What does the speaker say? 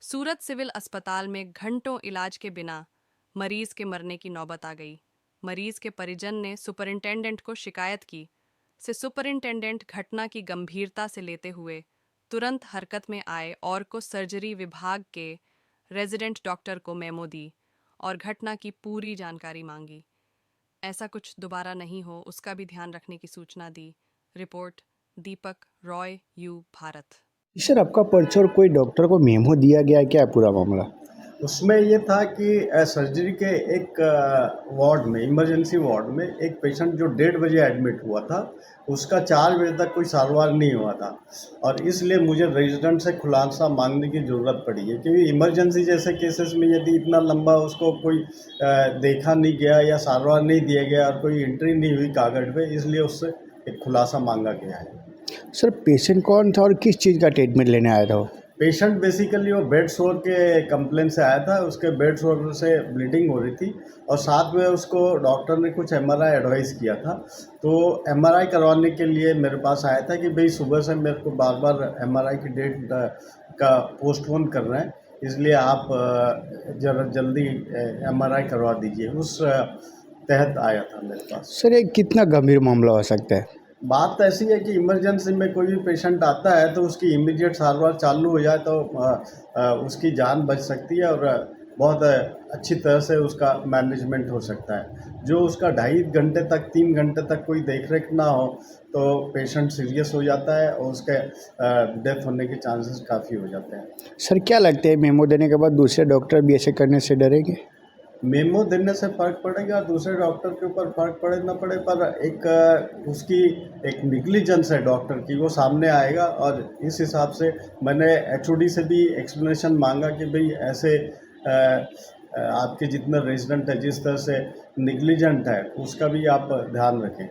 सूरत civil अस्पताल में घंटों इलाज के बिना मरीज के मरने की नौबत आ गई। मरीज के परिजन ने सुपरिंटेंडेंट को शिकायत की। सुपरिंटेंडेंट घटना की गंभीरता से लेते हुए तुरंत हरकत में आए और को सर्जरी विभाग के रेजिडेंट डॉक्टर को मेमो दी और घटना की पूरी जानकारी मांगी। ऐसा कुछ दोबारा नहीं हो उसका भी ध्यान रखने की सूचना दी। Report Deepak Roy, U Bharat. Sir, आपका पर्चा और कोई डॉक्टर को मेमो दिया गया है, क्या है पूरा मामला? उसमें ये था कि सर्जरी के एक वार्ड में, इमरजेंसी वार्ड में एक पेशेंट जो 1:30 बजे एडमिट हुआ था, उसका 4 बजे तक कोई सारवार नहीं हुआ था और इसलिए मुझे रेजिडेंट से खुलासा मांगने की ज़रूरत पड़ी है, क्योंकि इमरजेंसी जैसे केसेस में यदि इतना लंबा उसको कोई देखा नहीं गया या सारवार नहीं दिया गया और कोई एंट्री नहीं हुई कागज़ पे, इसलिए उससे एक खुलासा मांगा गया है। सर, पेशेंट कौन था और किस चीज़ का ट्रीटमेंट लेने आया था वो? पेशेंट बेसिकली वो बेड सोर के कंप्लेन से आया था। उसके बेड सोर से ब्लीडिंग हो रही थी और साथ में उसको डॉक्टर ने कुछ एमआरआई एडवाइस किया था। तो एमआरआई करवाने के लिए मेरे पास आया था कि भाई सुबह से मेरे को बार बार एमआरआई की डेट का पोस्टपोन कर रहे हैं, इसलिए आप ज़रा जल्दी एमआरआई करवा दीजिए। उस तहत आया था मेरे पास। सर, ये कितना गंभीर मामला हो सकता है? बात ऐसी है कि इमरजेंसी में कोई भी पेशेंट आता है तो उसकी इमीडिएट सारवार चालू हो जाए तो उसकी जान बच सकती है और बहुत अच्छी तरह से उसका मैनेजमेंट हो सकता है। जो उसका 2.5 घंटे तक 3 घंटे तक कोई देख रेख ना हो तो पेशेंट सीरियस हो जाता है और उसके डेथ होने के चांसेस काफ़ी हो जाते हैं। सर, क्या लगता है मेमो देने के बाद दूसरे डॉक्टर भी ऐसे करने से डरेंगे? मेमो देने से फ़र्क पड़ेगा, दूसरे डॉक्टर के ऊपर फ़र्क पड़े ना पड़े, पर एक उसकी एक नेग्लिजेंस है डॉक्टर की, वो सामने आएगा और इस हिसाब से मैंने एचओडी से भी एक्सप्लेनेशन मांगा कि भाई ऐसे आपके जितने रेजिडेंट है जिस तरह से नेग्लिजेंट है उसका भी आप ध्यान रखें।